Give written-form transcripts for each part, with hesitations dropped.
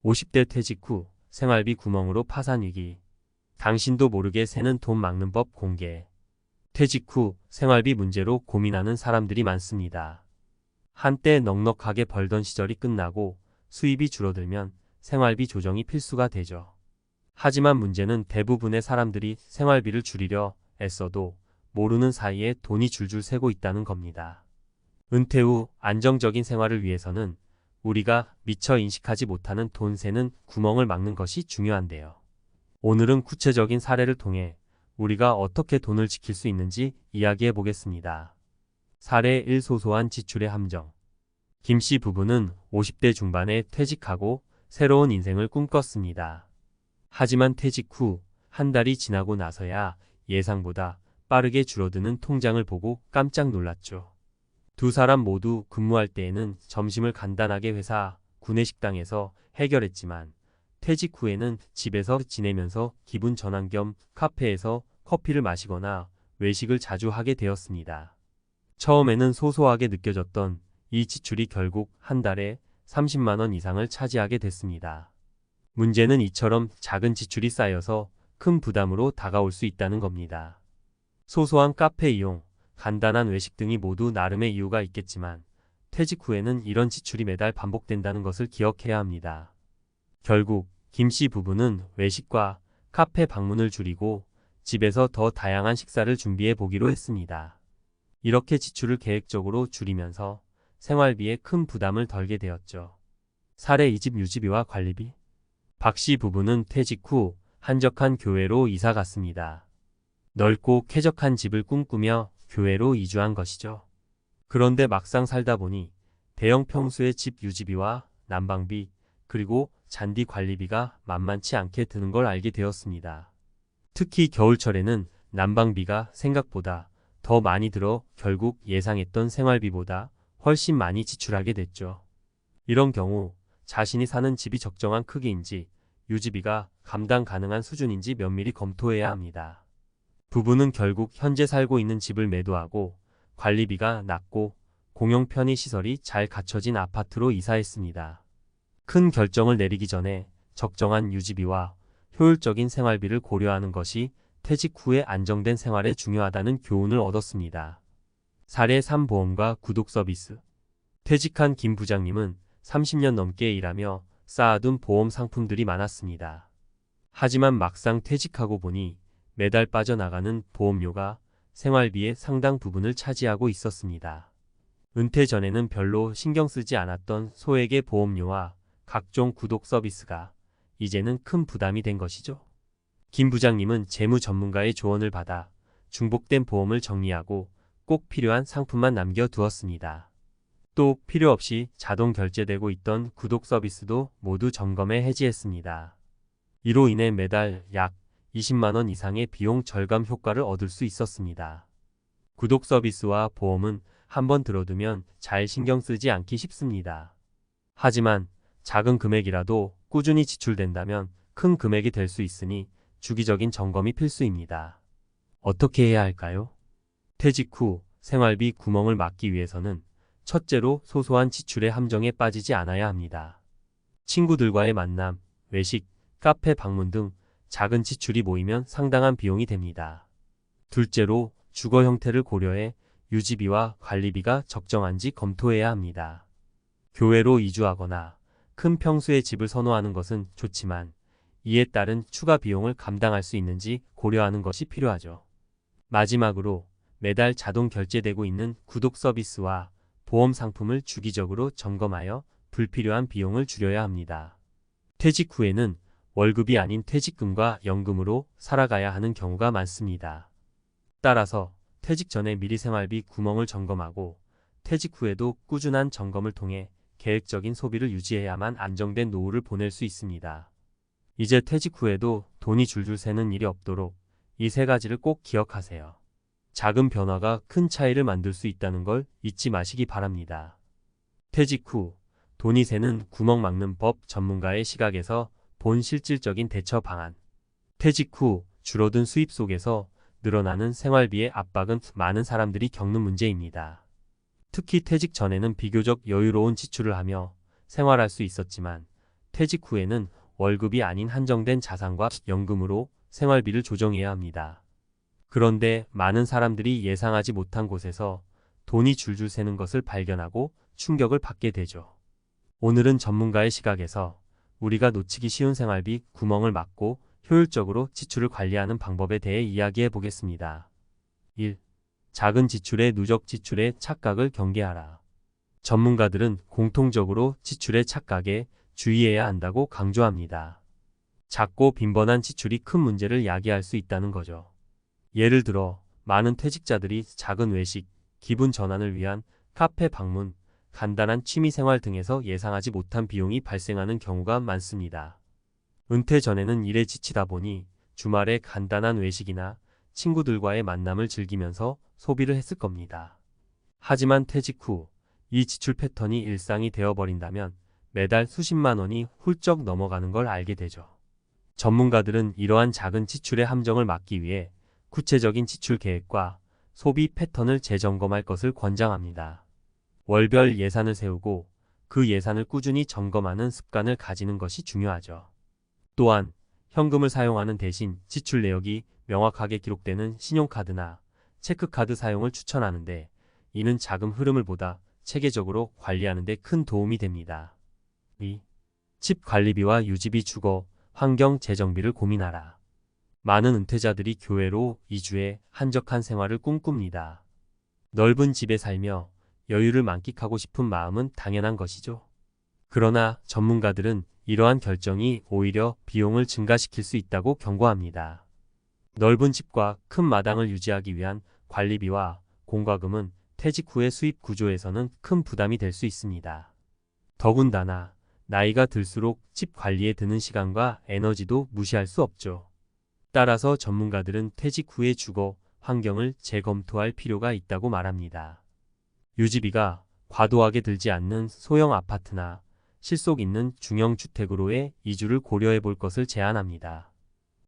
50대 퇴직 후 생활비 구멍으로 파산 위기. 당신도 모르게 새는 돈 막는 법 공개. 퇴직 후 생활비 문제로 고민하는 사람들이 많습니다. 한때 넉넉하게 벌던 시절이 끝나고 수입이 줄어들면 생활비 조정이 필수가 되죠. 하지만 문제는 대부분의 사람들이 생활비를 줄이려 애써도 모르는 사이에 돈이 줄줄 새고 있다는 겁니다. 은퇴 후 안정적인 생활을 위해서는 우리가 미처 인식하지 못하는 돈 새는 구멍을 막는 것이 중요한데요. 오늘은 구체적인 사례를 통해 우리가 어떻게 돈을 지킬 수 있는지 이야기해 보겠습니다. 사례 1. 소소한 지출의 함정. 김 씨 부부는 50대 중반에 퇴직하고 새로운 인생을 꿈꿨습니다. 하지만 퇴직 후 한 달이 지나고 나서야 예상보다 빠르게 줄어드는 통장을 보고 깜짝 놀랐죠. 두 사람 모두 근무할 때에는 점심을 간단하게 회사 구내식당에서 해결했지만 퇴직 후에는 집에서 지내면서 기분 전환 겸 카페에서 커피를 마시거나 외식을 자주 하게 되었습니다. 처음에는 소소하게 느껴졌던 이 지출이 결국 한 달에 30만 원 이상을 차지하게 됐습니다. 문제는 이처럼 작은 지출이 쌓여서 큰 부담으로 다가올 수 있다는 겁니다. 소소한 카페 이용, 간단한 외식 등이 모두 나름의 이유가 있겠지만 퇴직 후에는 이런 지출이 매달 반복된다는 것을 기억해야 합니다. 결국 김 씨 부부는 외식과 카페 방문을 줄이고 집에서 더 다양한 식사를 준비해 보기로 했습니다. 이렇게 지출을 계획적으로 줄이면서 생활비에 큰 부담을 덜게 되었죠. 사례 2집 유지비와 관리비. 박 씨 부부는 퇴직 후 한적한 교외로 이사 갔습니다. 넓고 쾌적한 집을 꿈꾸며 교외로 이주한 것이죠. 그런데 막상 살다 보니 대형 평수의 집 유지비와 난방비 그리고 잔디 관리비가 만만치 않게 드는 걸 알게 되었습니다. 특히 겨울철에는 난방비가 생각보다 더 많이 들어 결국 예상했던 생활비보다 훨씬 많이 지출하게 됐죠. 이런 경우 자신이 사는 집이 적정한 크기인지 유지비가 감당 가능한 수준인지 면밀히 검토해야 합니다. 부부는 결국 현재 살고 있는 집을 매도하고 관리비가 낮고 공용 편의시설이 잘 갖춰진 아파트로 이사했습니다. 큰 결정을 내리기 전에 적정한 유지비와 효율적인 생활비를 고려하는 것이 퇴직 후에 안정된 생활에 중요하다는 교훈을 얻었습니다. 사례 3. 보험과 구독 서비스. 퇴직한 김 부장님은 30년 넘게 일하며 쌓아둔 보험 상품들이 많았습니다. 하지만 막상 퇴직하고 보니 매달 빠져나가는 보험료가 생활비의 상당 부분을 차지하고 있었습니다. 은퇴 전에는 별로 신경 쓰지 않았던 소액의 보험료와 각종 구독 서비스가 이제는 큰 부담이 된 것이죠. 김 부장님은 재무 전문가의 조언을 받아 중복된 보험을 정리하고 꼭 필요한 상품만 남겨두었습니다. 또 필요 없이 자동 결제되고 있던 구독 서비스도 모두 점검해 해지했습니다. 이로 인해 매달 약 20만 원 이상의 비용 절감 효과를 얻을 수 있었습니다. 구독 서비스와 보험은 한번 들어두면 잘 신경 쓰지 않기 쉽습니다. 하지만 작은 금액이라도 꾸준히 지출된다면 큰 금액이 될 수 있으니 주기적인 점검이 필수입니다. 어떻게 해야 할까요? 퇴직 후 생활비 구멍을 막기 위해서는 첫째로 소소한 지출의 함정에 빠지지 않아야 합니다. 친구들과의 만남, 외식, 카페 방문 등 작은 지출이 모이면 상당한 비용이 됩니다. 둘째로 주거 형태를 고려해 유지비와 관리비가 적정한지 검토해야 합니다. 교외로 이주하거나 큰 평수의 집을 선호하는 것은 좋지만 이에 따른 추가 비용을 감당할 수 있는지 고려하는 것이 필요하죠. 마지막으로 매달 자동 결제되고 있는 구독 서비스와 보험 상품을 주기적으로 점검하여 불필요한 비용을 줄여야 합니다. 퇴직 후에는 월급이 아닌 퇴직금과 연금으로 살아가야 하는 경우가 많습니다. 따라서 퇴직 전에 미리 생활비 구멍을 점검하고 퇴직 후에도 꾸준한 점검을 통해 계획적인 소비를 유지해야만 안정된 노후를 보낼 수 있습니다. 이제 퇴직 후에도 돈이 줄줄 새는 일이 없도록 이 세 가지를 꼭 기억하세요. 작은 변화가 큰 차이를 만들 수 있다는 걸 잊지 마시기 바랍니다. 퇴직 후 돈이 새는 구멍 막는 법 전문가의 시각에서 본 실질적인 대처 방안. 퇴직 후 줄어든 수입 속에서 늘어나는 생활비의 압박은 많은 사람들이 겪는 문제입니다. 특히 퇴직 전에는 비교적 여유로운 지출을 하며 생활할 수 있었지만 퇴직 후에는 월급이 아닌 한정된 자산과 연금으로 생활비를 조정해야 합니다. 그런데 많은 사람들이 예상하지 못한 곳에서 돈이 줄줄 새는 것을 발견하고 충격을 받게 되죠. 오늘은 전문가의 시각에서 우리가 놓치기 쉬운 생활비 구멍을 막고 효율적으로 지출을 관리하는 방법에 대해 이야기해 보겠습니다. 1. 작은 지출의 누적 지출의 착각을 경계하라. 전문가들은 공통적으로 지출의 착각에 주의해야 한다고 강조합니다. 작고 빈번한 지출이 큰 문제를 야기할 수 있다는 거죠. 예를 들어 많은 퇴직자들이 작은 외식, 기분 전환을 위한 카페 방문, 간단한 취미생활 등에서 예상하지 못한 비용이 발생하는 경우가 많습니다. 은퇴 전에는 일에 지치다 보니 주말에 간단한 외식이나 친구들과의 만남을 즐기면서 소비를 했을 겁니다. 하지만 퇴직 후 이 지출 패턴이 일상이 되어버린다면 매달 수십만 원이 훌쩍 넘어가는 걸 알게 되죠. 전문가들은 이러한 작은 지출의 함정을 막기 위해 구체적인 지출 계획과 소비 패턴을 재점검할 것을 권장합니다. 월별 예산을 세우고 그 예산을 꾸준히 점검하는 습관을 가지는 것이 중요하죠. 또한 현금을 사용하는 대신 지출 내역이 명확하게 기록되는 신용카드나 체크카드 사용을 추천하는데 이는 자금 흐름을 보다 체계적으로 관리하는 데 큰 도움이 됩니다. 2. 집 관리비와 유지비 주거, 환경 재정비를 고민하라. 많은 은퇴자들이 교외로 이주해 한적한 생활을 꿈꿉니다. 넓은 집에 살며 여유를 만끽하고 싶은 마음은 당연한 것이죠. 그러나 전문가들은 이러한 결정이 오히려 비용을 증가시킬 수 있다고 경고합니다. 넓은 집과 큰 마당을 유지하기 위한 관리비와 공과금은 퇴직 후의 수입 구조에서는 큰 부담이 될 수 있습니다. 더군다나 나이가 들수록 집 관리에 드는 시간과 에너지도 무시할 수 없죠. 따라서 전문가들은 퇴직 후의 주거 환경을 재검토할 필요가 있다고 말합니다. 유지비가 과도하게 들지 않는 소형 아파트나 실속 있는 중형 주택으로의 이주를 고려해 볼 것을 제안합니다.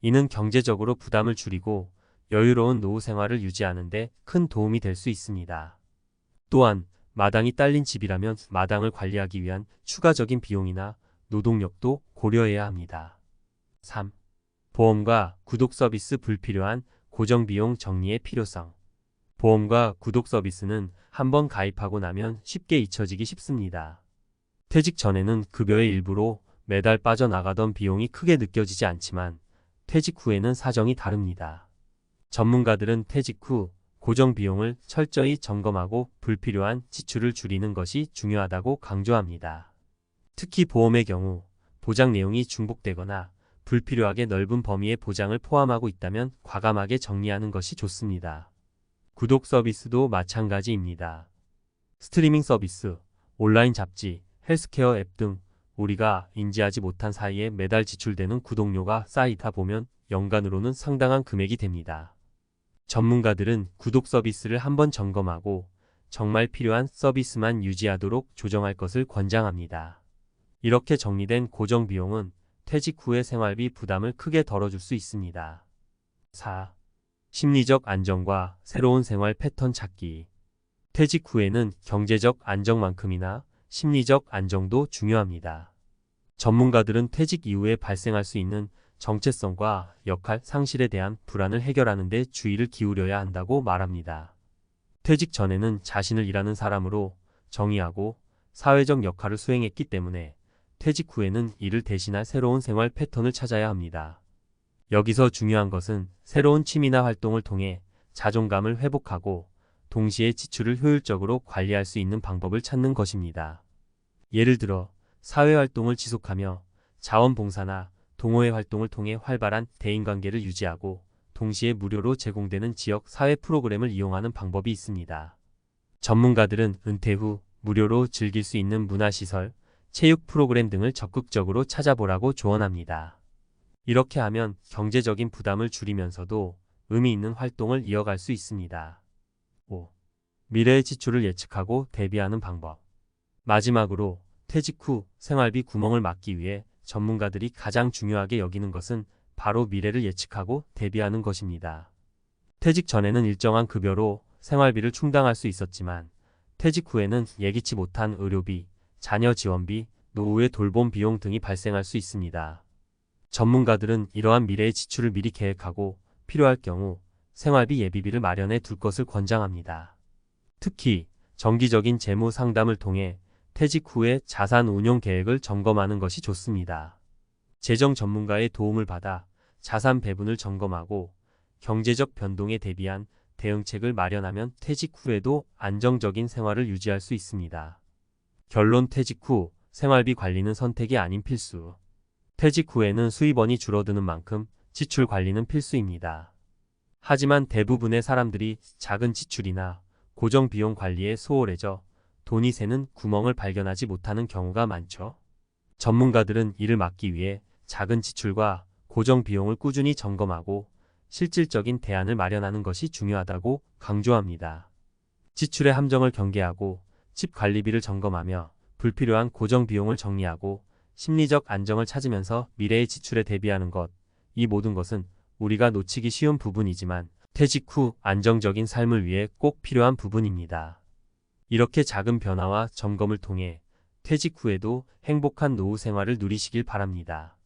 이는 경제적으로 부담을 줄이고 여유로운 노후 생활을 유지하는 데 큰 도움이 될 수 있습니다. 또한 마당이 딸린 집이라면 마당을 관리하기 위한 추가적인 비용이나 노동력도 고려해야 합니다. 3. 보험과 구독 서비스 불필요한 고정비용 정리의 필요성. 보험과 구독 서비스는 한번 가입하고 나면 쉽게 잊혀지기 쉽습니다. 퇴직 전에는 급여의 일부로 매달 빠져나가던 비용이 크게 느껴지지 않지만 퇴직 후에는 사정이 다릅니다. 전문가들은 퇴직 후 고정 비용을 철저히 점검하고 불필요한 지출을 줄이는 것이 중요하다고 강조합니다. 특히 보험의 경우 보장 내용이 중복되거나 불필요하게 넓은 범위의 보장을 포함하고 있다면 과감하게 정리하는 것이 좋습니다. 구독 서비스도 마찬가지입니다. 스트리밍 서비스, 온라인 잡지, 헬스케어 앱 등 우리가 인지하지 못한 사이에 매달 지출되는 구독료가 쌓이다 보면 연간으로는 상당한 금액이 됩니다. 전문가들은 구독 서비스를 한번 점검하고 정말 필요한 서비스만 유지하도록 조정할 것을 권장합니다. 이렇게 정리된 고정 비용은 퇴직 후의 생활비 부담을 크게 덜어줄 수 있습니다. 4. 심리적 안정과 새로운 생활 패턴 찾기. 퇴직 후에는 경제적 안정만큼이나 심리적 안정도 중요합니다. 전문가들은 퇴직 이후에 발생할 수 있는 정체성과 역할 상실에 대한 불안을 해결하는 데 주의를 기울여야 한다고 말합니다. 퇴직 전에는 자신을 일하는 사람으로 정의하고 사회적 역할을 수행했기 때문에 퇴직 후에는 이를 대신할 새로운 생활 패턴을 찾아야 합니다. 여기서 중요한 것은 새로운 취미나 활동을 통해 자존감을 회복하고 동시에 지출을 효율적으로 관리할 수 있는 방법을 찾는 것입니다. 예를 들어 사회활동을 지속하며 자원봉사나 동호회 활동을 통해 활발한 대인관계를 유지하고 동시에 무료로 제공되는 지역 사회 프로그램을 이용하는 방법이 있습니다. 전문가들은 은퇴 후 무료로 즐길 수 있는 문화시설, 체육 프로그램 등을 적극적으로 찾아보라고 조언합니다. 이렇게 하면 경제적인 부담을 줄이면서도 의미 있는 활동을 이어갈 수 있습니다. 5. 미래의 지출을 예측하고 대비하는 방법. 마지막으로 퇴직 후 생활비 구멍을 막기 위해 전문가들이 가장 중요하게 여기는 것은 바로 미래를 예측하고 대비하는 것입니다. 퇴직 전에는 일정한 급여로 생활비를 충당할 수 있었지만 퇴직 후에는 예기치 못한 의료비, 자녀 지원비, 노후의 돌봄 비용 등이 발생할 수 있습니다. 전문가들은 이러한 미래의 지출을 미리 계획하고 필요할 경우 생활비 예비비를 마련해 둘 것을 권장합니다. 특히 정기적인 재무 상담을 통해 퇴직 후에 자산 운용 계획을 점검하는 것이 좋습니다. 재정 전문가의 도움을 받아 자산 배분을 점검하고 경제적 변동에 대비한 대응책을 마련하면 퇴직 후에도 안정적인 생활을 유지할 수 있습니다. 결론: 퇴직 후 생활비 관리는 선택이 아닌 필수. 퇴직 후에는 수입원이 줄어드는 만큼 지출 관리는 필수입니다. 하지만 대부분의 사람들이 작은 지출이나 고정 비용 관리에 소홀해져 돈이 새는 구멍을 발견하지 못하는 경우가 많죠. 전문가들은 이를 막기 위해 작은 지출과 고정 비용을 꾸준히 점검하고 실질적인 대안을 마련하는 것이 중요하다고 강조합니다. 지출의 함정을 경계하고 집 관리비를 점검하며 불필요한 고정 비용을 정리하고 심리적 안정을 찾으면서 미래의 지출에 대비하는 것, 이 모든 것은 우리가 놓치기 쉬운 부분이지만 퇴직 후 안정적인 삶을 위해 꼭 필요한 부분입니다. 이렇게 작은 변화와 점검을 통해 퇴직 후에도 행복한 노후 생활을 누리시길 바랍니다.